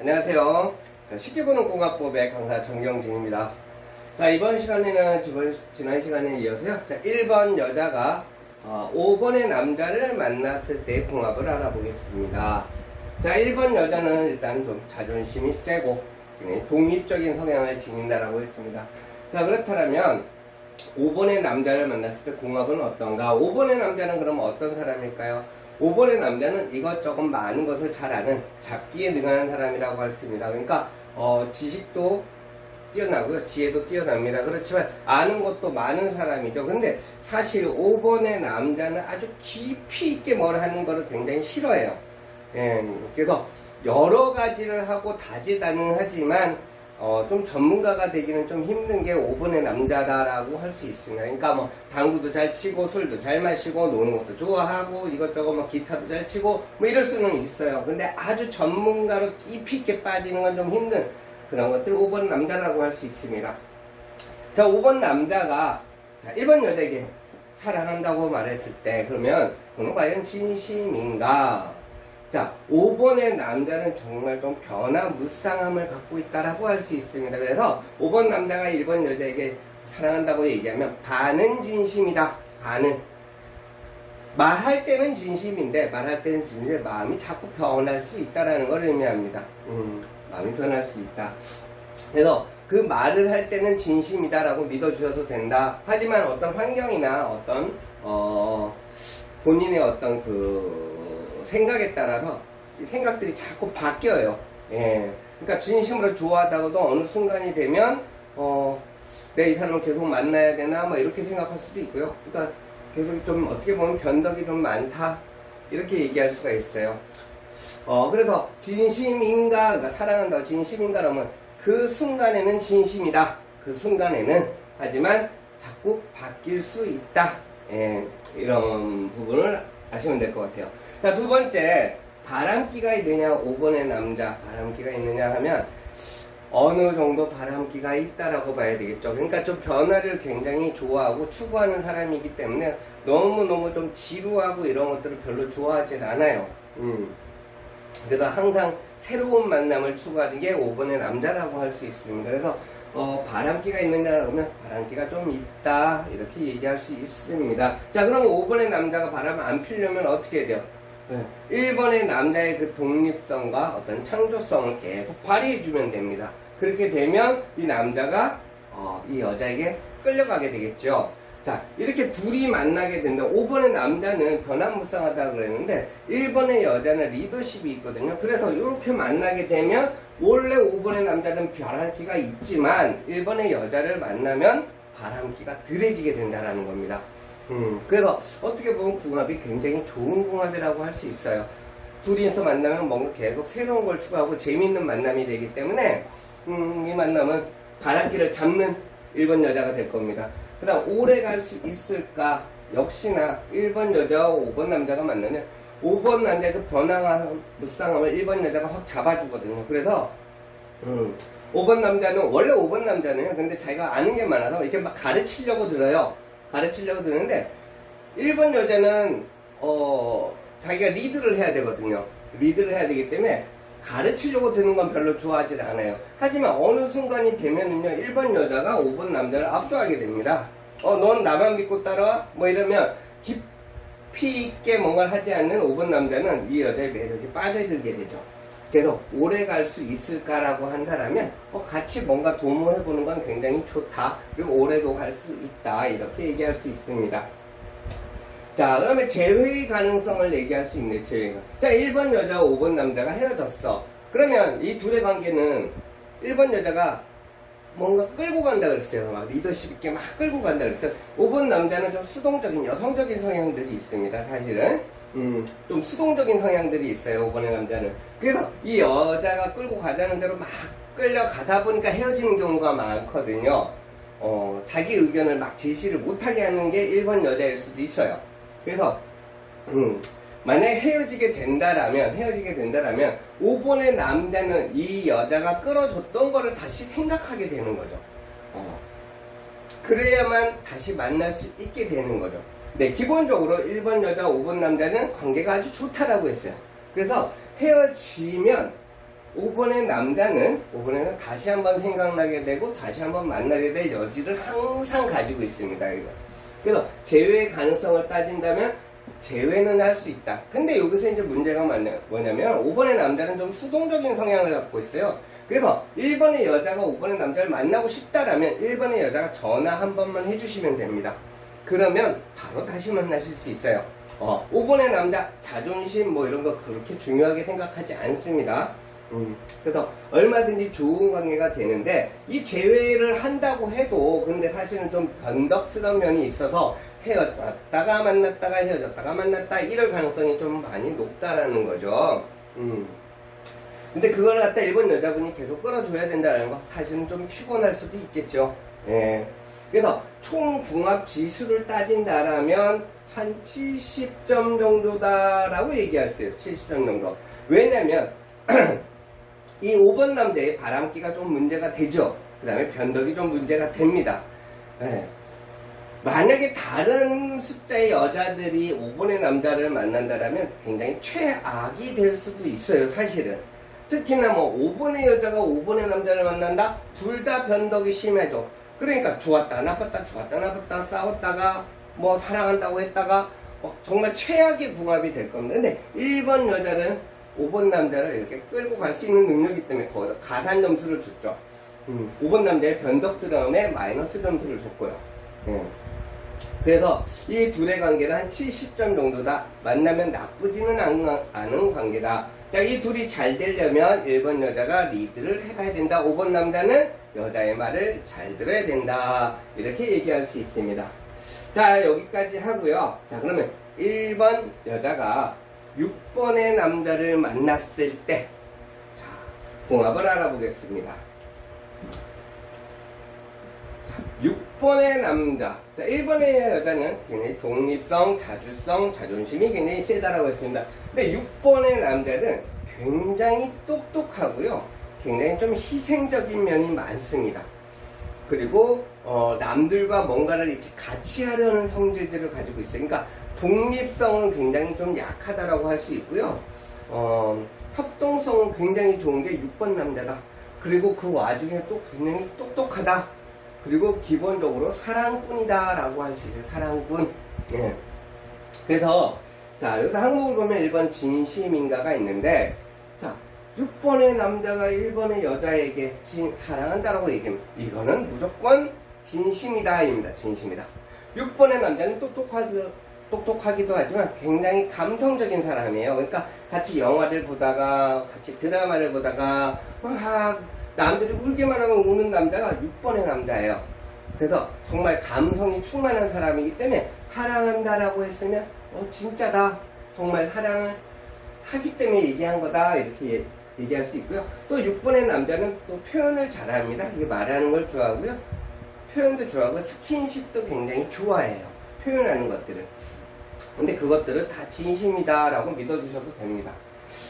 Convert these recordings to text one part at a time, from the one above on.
안녕하세요. 쉽게 보는 공학법의 강사 정경진입니다. 자, 이번 시간에는 지난 시간에 이어서요. 자, 1번 여자가 5번의 남자를 만났을 때의 궁합을 알아보겠습니다. 자, 1번 여자는 일단 좀 자존심이 세고 독립적인 성향을 지닌다라고 했습니다. 자, 그렇다면 5번의 남자를 만났을 때 궁합은 어떤가? 5번의 남자는 그럼 어떤 사람일까요? 5번의 남자는 이것저것 많은 것을 잘 아는 잡기에 능한 사람이라고 할 수 있습니다. 그러니까 지식도 뛰어나고요, 지혜도 뛰어납니다. 그렇지만 아는 것도 많은 사람이죠. 근데 사실 5번의 남자는 아주 깊이 있게 뭘 하는 거를 굉장히 싫어해요. 그래서 여러 가지를 하고 다재다능하지만 좀 전문가가 되기는 좀 힘든 게 5번의 남자다라고 할 수 있습니다. 그러니까 뭐 당구도 잘 치고 술도 잘 마시고 노는 것도 좋아하고 이것저것 뭐 기타도 잘 치고 뭐 이럴 수는 있어요. 근데 아주 전문가로 깊이 있게 빠지는 건 좀 힘든 그런 것들 5번 남자라고 할 수 있습니다. 자, 5번 남자가 1번 여자에게 사랑한다고 말했을 때 그러면 그는 과연 진심인가? 자, 5번의 남자는 정말 좀 변화무쌍함을 갖고 있다라고 할 수 있습니다. 그래서 5번 남자가 1번 여자에게 사랑한다고 얘기하면 반은 진심이다. 반은. 말할 때는 진심인데 마음이 자꾸 변할 수 있다라는 걸 의미합니다. 마음이 변할 수 있다. 그래서 그 말을 할 때는 진심이다라고 믿어주셔도 된다. 하지만 어떤 환경이나 어떤 본인의 어떤 생각에 따라서 생각들이 자꾸 바뀌어요. 그러니까 진심으로 좋아하다고도 어느 순간이 되면 내가 이 사람을 계속 만나야 되나 뭐 이렇게 생각할 수도 있고요. 그러니까 계속 좀 어떻게 보면 변덕이 좀 많다 이렇게 얘기할 수가 있어요. 그래서 진심인가, 그러니까 사랑한다고 진심인가 그러면 그 순간에는 진심이다. 그 순간에는. 하지만 자꾸 바뀔 수 있다. 이런 부분을 아시면 될 것 같아요. 자, 두 번째, 바람기가 있느냐, 5번의 남자, 바람기가 있느냐 하면 어느 정도 바람기가 있다라고 봐야 되겠죠. 그러니까 좀 변화를 굉장히 좋아하고 추구하는 사람이기 때문에 너무너무 좀 지루하고 이런 것들을 별로 좋아하진 않아요. 그래서 항상 새로운 만남을 추구하는 게 5번의 남자라고 할 수 있습니다. 그래서 바람기가 있느냐 그러면 바람기가 좀 있다 이렇게 얘기할 수 있습니다. 자, 그럼 5번의 남자가 바람 안 피려면 어떻게 해야 돼요? 1번의 남자의 그 독립성과 어떤 창조성을 계속 발휘해주면 됩니다. 그렇게 되면 이 남자가 이 여자에게 끌려가게 되겠죠. 자, 이렇게 둘이 만나게 된다. 5번의 남자는 변화무쌍하다고 그랬는데 1번의 여자는 리더십이 있거든요. 그래서 이렇게 만나게 되면 원래 5번의 남자는 바람기가 있지만 1번의 여자를 만나면 바람기가 덜해지게 된다는 겁니다. 그래서 어떻게 보면 궁합이 굉장히 좋은 궁합이라고 할 수 있어요. 둘이서 만나면 뭔가 계속 새로운 걸 추구하고 재밌는 만남이 되기 때문에 이 만남은 바람기를 잡는 1번 여자가 될 겁니다. 그 다음 오래 갈 수 있을까? 역시나 1번 여자와 5번 남자가 만나면 5번 남자의 그 변화감, 무쌍함을 1번 여자가 확 잡아주거든요. 그래서 5번 남자는 원래 5번 남자는요. 근데 자기가 아는 게 많아서 이렇게 막 가르치려고 들어요. 가르치려고 드는데 1번 여자는 자기가 리드를 해야 되거든요. 리드를 해야 되기 때문에 가르치려고 드는 건 별로 좋아하지 않아요. 하지만 어느 순간이 되면은요 1번 여자가 5번 남자를 압도하게 됩니다. 넌 나만 믿고 따라와? 뭐 이러면 깊이 있게 뭔가를 하지 않는 5번 남자는 이 여자의 매력에 빠져들게 되죠. 그래서 오래 갈 수 있을까라고 한다면 같이 뭔가 도모해보는 건 굉장히 좋다. 그리고 오래도 갈 수 있다. 이렇게 얘기할 수 있습니다. 자, 그러면 재회의 가능성을 얘기할 수 있네, 재회가. 자, 1번 여자와 5번 남자가 헤어졌어. 그러면 이 둘의 관계는 1번 여자가 뭔가 끌고 간다 그랬어요. 막 리더십 있게 막 끌고 간다 그랬어요. 5번 남자는 좀 수동적인, 여성적인 성향들이 있습니다, 사실은. 좀 수동적인 성향들이 있어요, 5번의 남자는. 그래서 이 여자가 끌고 가자는 대로 막 끌려가다 보니까 헤어지는 경우가 많거든요. 자기 의견을 막 제시를 못하게 하는 게 1번 여자일 수도 있어요. 그래서 만약에 헤어지게 된다라면 5번의 남자는 이 여자가 끌어줬던 거를 다시 생각하게 되는 거죠. 그래야만 다시 만날 수 있게 되는 거죠. 네, 기본적으로 1번 여자 5번 남자는 관계가 아주 좋다라고 했어요. 그래서 헤어지면 5번의 남자는 5번에는 다시 한번 생각나게 되고 다시 한번 만나게 될 여지를 항상 가지고 있습니다. 이거. 그래서 재회 가능성을 따진다면 재회는 할 수 있다. 근데 여기서 이제 문제가 뭐냐면 5번의 남자는 좀 수동적인 성향을 갖고 있어요. 그래서 1번의 여자가 5번의 남자를 만나고 싶다라면 1번의 여자가 전화 한 번만 해주시면 됩니다. 그러면 바로 다시 만나실 수 있어요. 5번의 남자 자존심 뭐 이런 거 그렇게 중요하게 생각하지 않습니다. 그래서 얼마든지 좋은 관계가 되는데 이 재회를 한다고 해도 근데 사실은 좀 변덕스러운 면이 있어서 헤어졌다가 만났다가 헤어졌다가 만났다 이럴 가능성이 좀 많이 높다라는 거죠. 근데 그걸 갖다 일본 여자분이 계속 끌어줘야 된다는 거 사실은 좀 피곤할 수도 있겠죠. 예. 그래서 총 궁합 지수를 따진다라면 한 70점 정도다라고 얘기할 수 있어요. 70점 정도. 왜냐면 이 5번 남자의 바람기가 좀 문제가 되죠. 그 다음에 변덕이 좀 문제가 됩니다. 예. 만약에 다른 숫자의 여자들이 5번의 남자를 만난다면 굉장히 최악이 될 수도 있어요. 사실은. 특히나 뭐 5번의 여자가 5번의 남자를 만난다? 둘 다 변덕이 심해져. 그러니까 좋았다 나빴다 좋았다 나빴다 싸웠다가 뭐 사랑한다고 했다가 정말 최악의 궁합이 될 겁니다. 근데 1번 여자는 5번 남자를 이렇게 끌고 갈 수 있는 능력이기 때문에 거기다 가산 점수를 줬죠. 5번 남자의 변덕스러움에 마이너스 점수를 줬고요. 그래서 이 둘의 관계는 한 70점 정도다. 만나면 나쁘지는 않은 관계다. 자, 이 둘이 잘 되려면 1번 여자가 리드를 해가야 된다. 5번 남자는 여자의 말을 잘 들어야 된다. 이렇게 얘기할 수 있습니다. 자, 여기까지 하고요. 자, 그러면 1번 여자가 6번의 남자를 만났을 때, 자, 궁합을 알아보겠습니다. 자, 6번의 남자. 자, 1번의 여자는 굉장히 독립성, 자주성, 자존심이 굉장히 세다라고 했습니다. 근데 6번의 남자는 굉장히 똑똑하고요. 굉장히 좀 희생적인 면이 많습니다. 그리고 남들과 뭔가를 이렇게 같이 하려는 성질들을 가지고 있어요. 그러니까 독립성은 굉장히 좀 약하다라고 할 수 있고요. 협동성은 굉장히 좋은 게 6번 남자다. 그리고 그 와중에 또 굉장히 똑똑하다. 그리고 기본적으로 사랑꾼이다 라고 할 수 있어요. 사랑꾼. 예. 그래서 자, 여기서 한국을 보면 1번 진심인가가 있는데, 자, 6번의 남자가 1번의 여자에게 사랑한다라고 얘기하면 이거는 무조건 진심이다 입니다. 진심이다. 6번의 남자는 똑똑하기도 하지만 굉장히 감성적인 사람이에요. 그러니까 같이 영화를 보다가 같이 드라마를 보다가 막 남들이 울기만 하면 우는 남자가 6번의 남자예요. 그래서 정말 감성이 충만한 사람이기 때문에 사랑한다라고 했으면 진짜다. 정말 사랑을 하기 때문에 얘기한 거다. 이렇게 얘기할 수 있고요. 또 6번의 남자는 또 표현을 잘합니다. 이게 말하는 걸 좋아하고요. 표현도 좋아하고 스킨십도 굉장히 좋아해요. 표현하는 것들을. 근데 그것들은 다 진심이다라고 믿어주셔도 됩니다.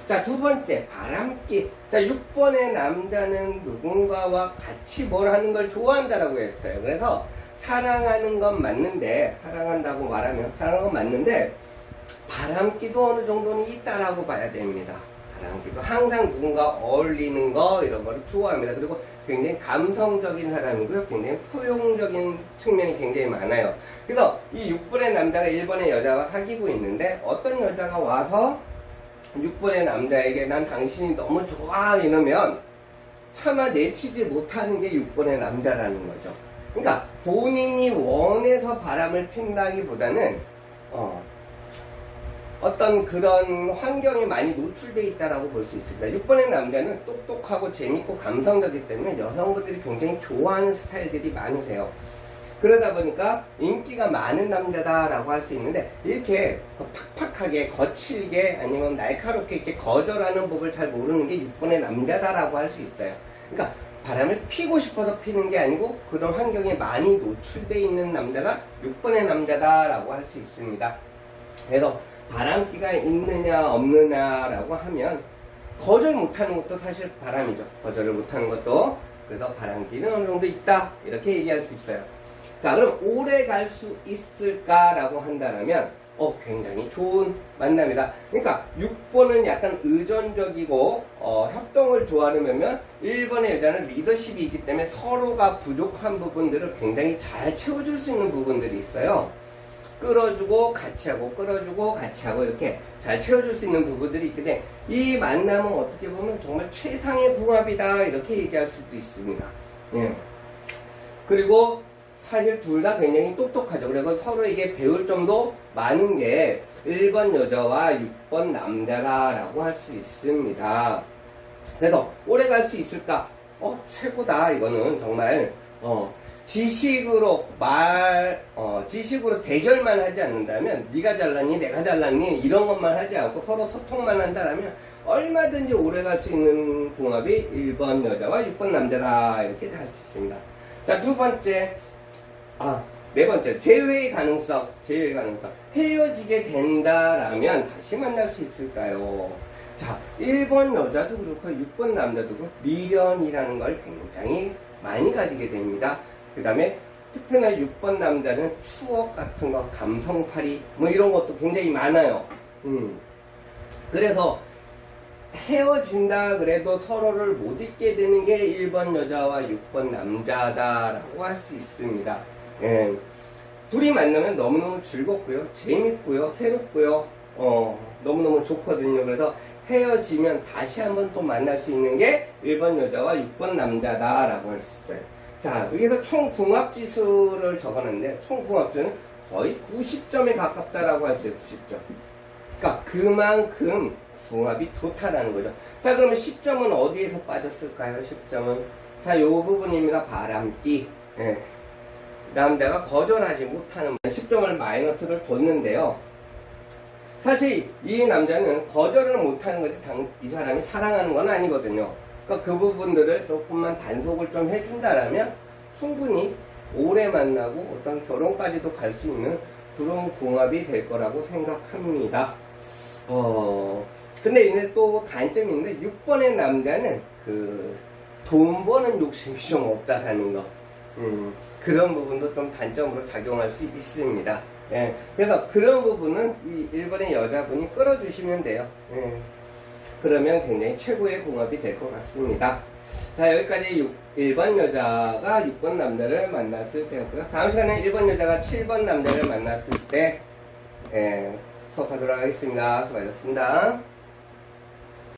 자, 두 번째, 바람기. 자, 6번의 남자는 누군가와 같이 뭘 하는 걸 좋아한다라고 했어요. 그래서 사랑하는 건 맞는데, 사랑한다고 말하면 사랑하는 건 맞는데, 바람기도 어느 정도는 있다라고 봐야 됩니다. 바람기도 항상 누군가 어울리는 거, 이런 거를 좋아합니다. 그리고 굉장히 감성적인 사람이고요. 굉장히 포용적인 측면이 굉장히 많아요. 그래서 이 6번의 남자가 1번의 여자와 사귀고 있는데, 어떤 여자가 와서 6번의 남자에게 난 당신이 너무 좋아 이러면 차마 내치지 못하는 게 6번의 남자라는 거죠. 그러니까 본인이 원해서 바람을 핀다기보다는 어떤 그런 환경에 많이 노출되어 있다라고 볼 수 있습니다. 6번의 남자는 똑똑하고 재밌고 감성적이기 때문에 여성분들이 굉장히 좋아하는 스타일들이 많으세요. 그러다 보니까 인기가 많은 남자다라고 할 수 있는데, 이렇게 팍팍하게 거칠게 아니면 날카롭게 이렇게 거절하는 법을 잘 모르는 게 6번의 남자다라고 할 수 있어요. 그러니까 바람을 피고 싶어서 피는 게 아니고 그런 환경에 많이 노출되어 있는 남자가 6번의 남자다라고 할 수 있습니다. 그래서 바람기가 있느냐 없느냐라고 하면 거절 못하는 것도 사실 바람이죠. 거절을 못하는 것도. 그래서 바람기는 어느 정도 있다 이렇게 얘기할 수 있어요. 자, 그럼 오래 갈 수 있을까라고 한다면 굉장히 좋은 만남이다. 그러니까 6번은 약간 의존적이고 협동을 좋아하려면 1번의 여자는 리더십이 있기 때문에 서로가 부족한 부분들을 굉장히 잘 채워줄 수 있는 부분들이 있어요. 끌어주고 같이 하고 끌어주고 같이 하고 이렇게 잘 채워줄 수 있는 부분들이 있기 때문에 이 만남은 어떻게 보면 정말 최상의 궁합이다 이렇게 얘기할 수도 있습니다. 예. 그리고 사실 둘 다 굉장히 똑똑하죠. 그리고 서로에게 배울 점도 많은 게 1번 여자와 6번 남자라고 할 수 있습니다. 그래서 오래 갈 수 있을까? 최고다. 이거는 정말 지식으로 지식으로 대결만 하지 않는다면 네가 잘났니 내가 잘났니 이런 것만 하지 않고 서로 소통만 한다면 얼마든지 오래 갈 수 있는 궁합이 1번 여자와 6번 남자라 이렇게 할 수 있습니다. 자, 두 번째, 네 번째, 재회의 가능성. 헤어지게 된다라면 다시 만날 수 있을까요? 자, 1번 여자도 그렇고 6번 남자도 그렇고 미련이라는 걸 굉장히 많이 가지게 됩니다. 그 다음에 특히나 6번 남자는 추억 같은 거, 감성팔이 뭐 이런 것도 굉장히 많아요. 그래서 헤어진다 그래도 서로를 못 잊게 되는 게 1번 여자와 6번 남자다라고 할 수 있습니다. 예. 둘이 만나면 너무너무 즐겁고요, 재밌고요, 새롭고요, 너무너무 좋거든요. 그래서 헤어지면 다시 한번 또 만날 수 있는 게 1번 여자와 6번 남자다라고 할 수 있어요. 자, 여기서 총 궁합지수를 적어놨는데, 총 궁합지수는 거의 90점에 가깝다라고 할 수 있어요, 90점. 그러니까 그만큼 궁합이 좋다라는 거죠. 자, 그러면 10점은 어디에서 빠졌을까요? 10점은. 자, 요 부분입니다. 바람기. 예. 남자가 거절하지 못하는 10점을 마이너스를 뒀는데요. 사실 이 남자는 거절을 못하는 것이 이 사람이 사랑하는 건 아니거든요. 그러니까 그 부분들을 조금만 단속을 좀 해준다라면 충분히 오래 만나고 어떤 결혼까지도 갈 수 있는 그런 궁합이 될 거라고 생각합니다. 근데 이제 또 단점이 있는데 6번의 남자는 돈 버는 욕심이 좀 없다라는 거. 그런 부분도 좀 단점으로 작용할 수 있습니다. 예, 그래서 그런 부분은 이 1번의 여자분이 끌어주시면 돼요. 예, 그러면 굉장히 최고의 궁합이 될 것 같습니다. 자, 여기까지 1번 여자가 6번 남자를 만났을 때였고요. 다음 시간에 1번 여자가 7번 남자를 만났을 때 수업하도록 하겠습니다. 수고하셨습니다.